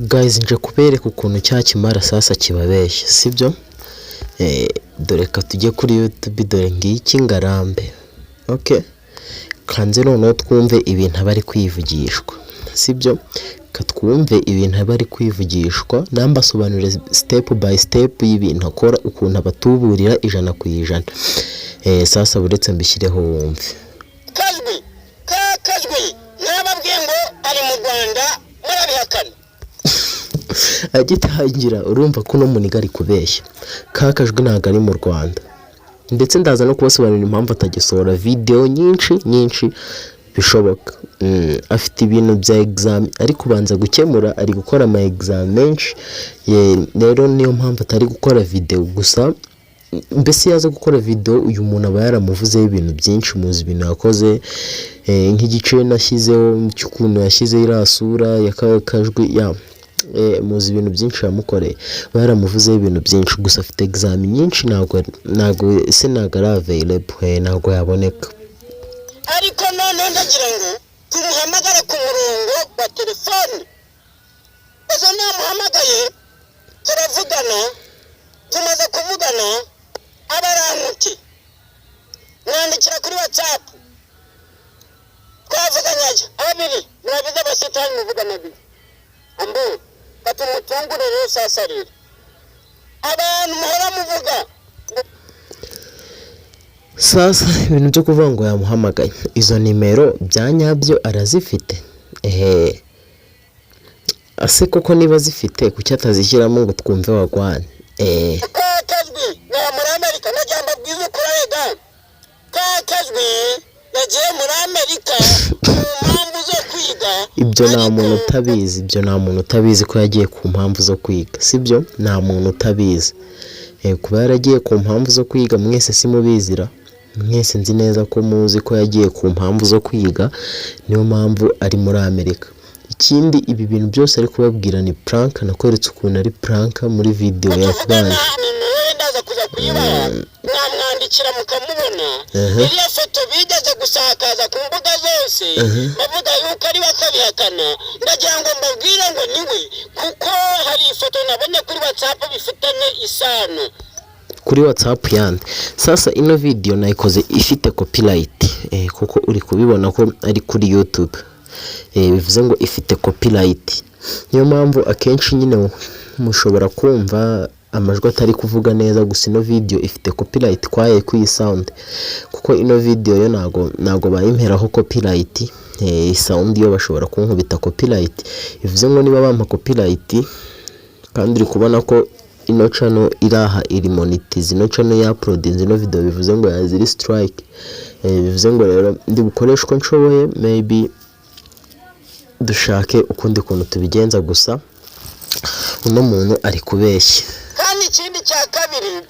Guys, nje kubereka ukuntu cya kimara sasa kibabeshya, sibyo? Dore ka tujye kuri YouTube, dore ngiki ngarambe. Okay, kanze noneho twumve ibintu abari kwivugishwa, sibyo? Katwumve ibintu abari kwivugishwa, nambasobanurire step by step y'ibintu akora, ukuntu abatuburira ijana ku ijana. Sasa buretse mbishyireho wumve. Kajwi nababwiye ngo ari mu Rwanda murabihakana. Agitangira urumva ko no muniga ari kubeshya. Kakajwi ntago ari mu Rwanda, ndetse ndaza no kubasobanurira impamvu atagisohora video nyinshi bishoboka. Afite ibintu bya exam ari kubanza gukemura, ari gukora ama exam menshi, rero niyo mpamvu atari gukora video gusa. Mbese yaza gukora video, uyu muntu aba yaramuvuzeho ibintu byinshi, muzi ibintu yakoze, nk'igice nashyizeho cy'ukuntu yashyize irasura yakajwi ya muzi ibintu byinshi yamukoreye, baramuvuzeho ibintu byinshi, gusa afite exam nyinshi, ntago ari available, ntago yaboneka. Ariko none ndagira ngo tumuhamagare ku murongo wa telefone. Ezo namuhamagaye turavugana, tumaze kuvugana abaranguti mwandikira kuri WhatsApp, twavuganye abiri mwabize abashitani muvugana bibi ambo batumutungure rero sasa rero abantu muhora muvuga. Sasa ibintu byo kuvuga ngo yamuhamagaye, izo nimero byanyabyo arazifite. Ase koko niba zifite kuki atazishyiramo ngo twumve wagwane. Kajwi na muri Amerika najyamba bwiza kurega. Kajwi yagiye muri Amerika ku mpamvu zo kwiga. Ibyo nta muntu utabizi, ko yagiye ku mpamvu zo kwiga, sibyo? Nta muntu utabizi. Kuba yaragiye ku mpamvu zo kwiga mwese simubizira, mwese nzi neza ko muzi ko yagiye ku mpamvu zo kwiga, niyo mpamvu ari muri Amerika. Ikindi ibi bintu byose ari kubabwira ni prank, nakweretse ukuntu ari prank muri video yakubanje. Ndaza kuza kuyibara mwamwandikira mukamubona. Iriya foto bigeze gusakaza ku mbuga zose, bavuga yuko ari bakabihakana. Ndagira ngo mbabwire ngo niwe, kuko hari ifoto nabonye kuri WhatsApp bifitanye isano. Kuri WhatsApp yandi. Sasa ino video nayikoze ifite copyright, kuko uri kubibona ko ari kuri YouTube. Bivuze ngo ifite copyright, niyo mpamvu akenshi nyine mushobora kumva amajwi atari kuvuga neza, gusa ino video ifite copyright kwaye kuyi sound, kuko ino video yo nago bayimperaho copyright. Sound yo bashobora kunkubita copyright, bivuze ngo niba bampa copyright kandi uri kubona ko ino channel iraha iri monetize, ino channel ya uploading ino video, bivuze ngo yaziri strike. Bivuze ngo rero ndi bukoresha uko nshoboye, maybe dushake ukundi kuntu tubigenza, gusa uno muntu ari kubeshya. Kandi ikindi cya kabiri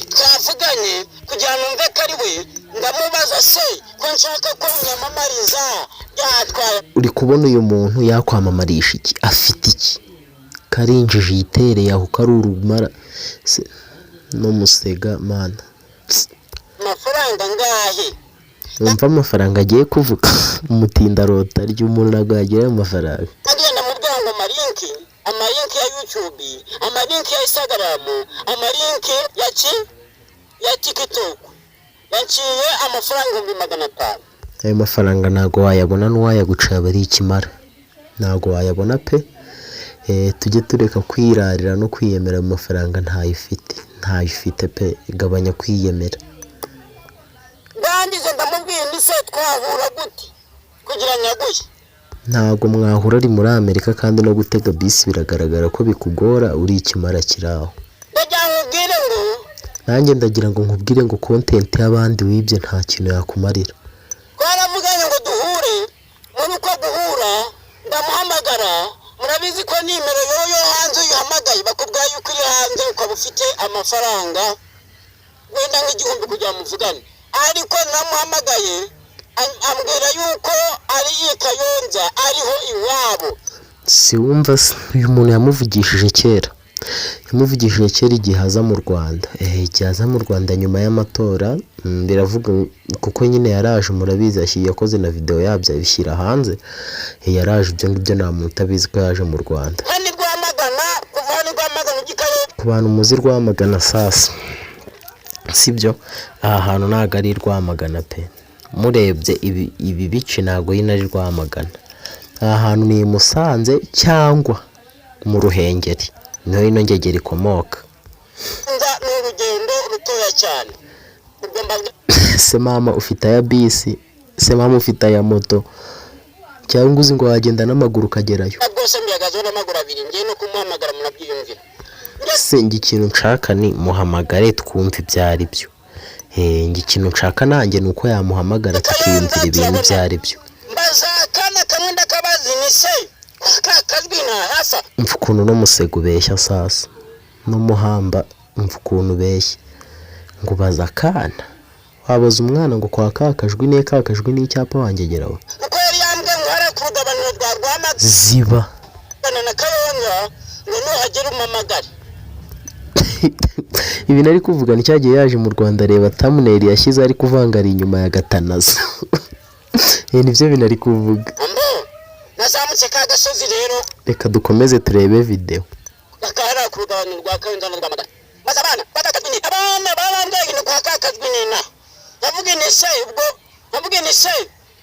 twavuganye kugira ngo mve ko ari we, ndamubaza se ko nshaka ko unyamamariza yatwaye. Uri kubona uyu muntu yakwamamarisha iki? Afite iki? Karinjije yitereye aho karurumara no musega mana. Amafaranga ngahe? Umva amafaranga agiye kuvuga, umutinda rota ry'umuntu nago yagira amafaranga. Agenda mu bwango amalinki ya YouTube, amalinki ya Instagram, amalinki ya TikTok. Yaciye amafaranga 500. Ayo mafaranga nago wayabona n'uwayaguca bari ikimara. Nago wayabona pe. Tujye tureka kwirarira no kwiyemera mu mafaranga ntayifite pe, igabanya kwiyemera. Bandize ndamubwiye ndise twahura gute kugira nyaguye. Ntago mwahura ari muri Amerika, kandi no gutega bisi biragaragara ko bikugora, uri ikimara kiraho. Ndajyamubwire ngo nanjye ndagira ngo nkubwire ngo content y'abandi wibye nta kintu yakumarira. Twaravuganye ngo duhure, muri uko guhura ndamuhamagara. Murabizi ko nimero yo hanze uyihamagaye bakubwira yuko iri hanze ukaba ufite amafaranga wenda nk'igihumbi kugira muvugane, ariko namuhamagaye ambwira yuko ari Kayonza ariho iwabo. Si wumva uyu muntu yamuvugishije kera, yamuvugishije kera igihe aza mu Rwanda. Igihe aza mu Rwanda nyuma y'amatora, biravuga kuko nyine yaraje, murabizi yakoze na video yabyo abishyira hanze. Yaraje, ibyo ngibyo nta muntu utabizi ko yaje mu Rwanda. Hano Rwamagana, kuva hano Rwamagana ugikayo Ku bantu muzi Rwamagana sasa, sibyo? Aha hantu ntago ari Rwamagana pe, murebye ibi bice ntago yina ari Rwamagana. Aha hantu ni Musanze cyangwa mu Ruhengeri, niho ino ngegera ikomoka. nza n'urugendo rutoya cyane. Ugomba Se mama ufite aya bisi, se mama ufite aya moto, cyangwa uzi ngo wagenda n'amaguru ukagerayo? rwose mbihagazeho n'amaguru abiri, ngiye no kumuhamagara munabyiyumvira. Se njye ikintu nshaka ni muhamagare twumve ibyo ari byo. Njye ikintu nshaka nanjye ni uko yamuhamagara tukiyumvira ibintu ibyo ari byo. Mbaza akana kamwe ndakabazi ni se kakazwi na hafa. Mva ukuntu no musego ubeshya sasa, no muhamba mva ukuntu ubeshya ngo baza akana. Wabaza umwana ngo kwa kakajwi ne kakajwi n'icyapa wangegeraho. Uko yari yambwiye ngo hari ku rugabaniro rwa Rwamagana Ziba na Kayonga ngo nuhagera umamagare. ibi nari kuvuga ni cyagiye yaje mu Rwanda, reba thumbnail yashyize ari kuvangara inyuma ya Gatanazo. Nibyo binari kuvuga. Nazamutse ka gasozi rero, Reka dukomeze turebe video. bakahara ku rugabaniro rwa Kayonga na Rwamagana. Maze abana batakajwi, abana barambye ngo kwa kakajwi nina. Navuga ni se ubwo, navuga ni se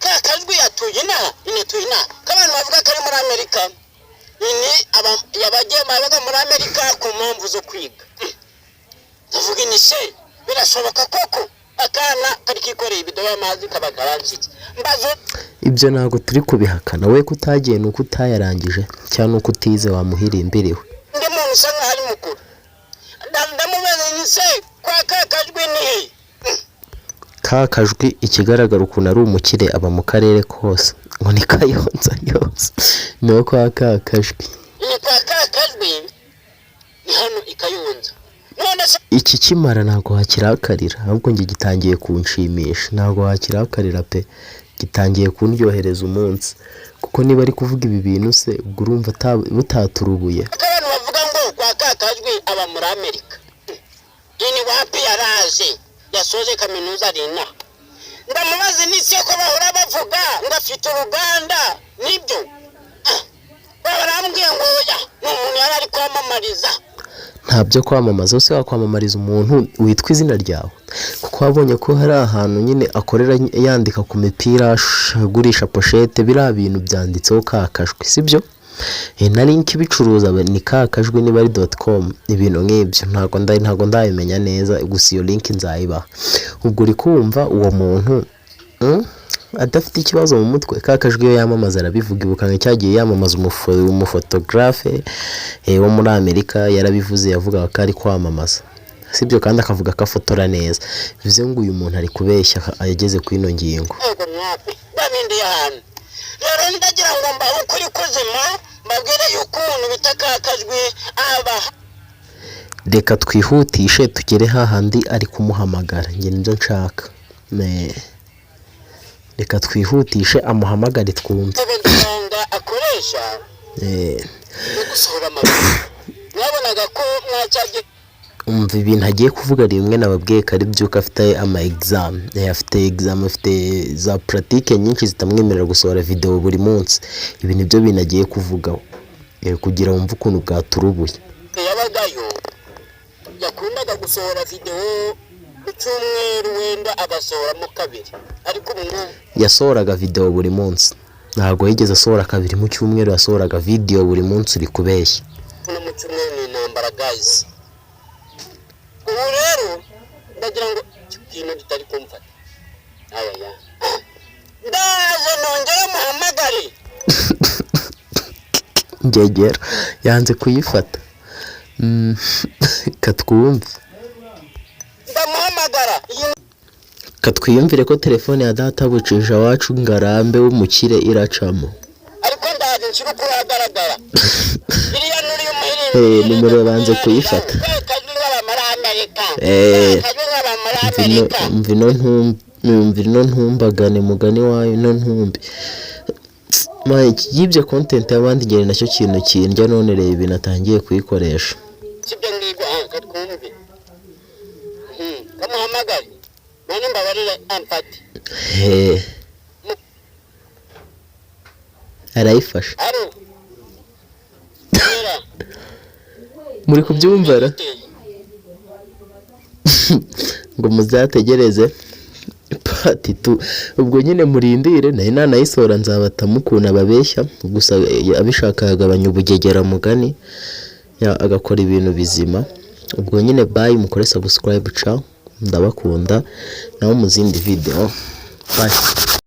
kakajwi atuye na ine tuye na. Kabana bavuga kari muri Amerika. Ini yabagiye babaga muri Amerika ku mpamvu zo kwiga. Navuga ni se birashoboka koko akana kari kikoreye ibido y'amazi kabagaranshitse. Mbazo Ibyo ntago turi kubihakana, we kutagiye nuko utayarangije cyangwa nuko utize wamuhirimbiriwe. ndi muntu usa nkaho ari mukuru. Ndamubeze ni se kwa kakajwi ni Kakajwi ikigaragara ukuntu ari umukire, aba mu karere kose ngo ni Kayonza yose, niho kwa Kakajwi. ni kwa kakajwi ni hano ikayunza. None se Iki kimara ntago wakirakarira, ahubwo njye gitangiye kunshimisha. Ntago wakirakarira pe, gitangiye kundyohereza umunsi, kuko niba ari kuvuga ibi bintu se ubwo urumva butaturubuye. abantu bavuga ngo kwa kakajwi aba muri Amerika. Ini wapi yaraje yasoje kaminuza rina. Ndamubaze ni se ko bahora bavuga ngo afite uruganda nibyo. Barambwiye ngo oya ni umuntu yari ari kwamamariza. Ntabyo kwamamaza, use wakwamamariza umuntu witwa izina ryawe, kuko wabonye ko hari ahantu nyine akorera yandika ku mipira, agurisha pochette, biriya bintu byanditseho Kakajwi, sibyo? Na link bicuruza ni kakajwi niba ari .com, ibintu nk'ibyo ntago ndabimenya neza, gusa iyo link nzayibaha. Ubwo uri kumva uwo muntu adafite ikibazo mu mutwe. Kakajwi yo yamamaza arabivuga, ibukanga cyagiye yamamaza umufotographe wo muri Amerika, yarabivuze yavuga ko ari kwamamaza, sibyo? Kandi akavuga ko afotora neza, bivuze ngo uyu muntu ari kubeshya ageze ku ino ngingo. Ego mwapi babindi yahantu rero ndagira ngo mbaho kuri kuzima mbabwire yuko umuntu bita Kakajwi aba. Reka twihutishe tugere hahandi ari kumuhamagara, njye nibyo nshaka. Reka twihutishe amuhamagare twumve. Ubwo akoresha no gusohora amakuru. Mwabonaga ko mwacyaje umva ibintu agiye kuvuga rimwe nababwiye ko ari byuka afite ama exam, afite za pratique nyinshi zitamwemerera gusohora video buri munsi. Ibi nibyo bintu agiye kuvugaho kugira wumve ukuntu bwaturubuye. yabagayo yakundaga gusohora video mu cyumweru, wenda agasohoramo kabiri, ariko ubu yasohoraga video buri munsi, ntabwo yigeze asohora kabiri mu cyumweru, yasohoraga video buri munsi. Uri kubeshya. no mu cyumweru ni intambara guys. Ubu rero ndagira ngo ikintu kitari kumfata. Aya ndaje nongera muhamagare. Ngegera yanze kuyifata. Katwumve. Ndamuhamagara. Katwiyumvire ko telefone ya data bucisha wacu ngarambe w'umukire iracamo. Ariko ndaje nshira ko yagaragara. Biriya nuri umuhiri. Nimero banze kuyifata. Mvino ntumbagane mugani wayo no ntumbi. Yibye content y'abandi ngere nacyo kintu kindya, none reba ibintu atangiye kuyikoresha. sibyo ngibyo katwumve kamuhamagaye none mbabarira ampati arayifasha aro muri kubyumvara ngo muzategereze pati tu ubwo nyine murindire nayo nanayisora nzabata mukuna babeshya gusa abishaka yagabanya ubugegera mugani agakora ibintu bizima ubwo nyine bye mukore subscribe ciao ndabakunda naho mu zindi video bye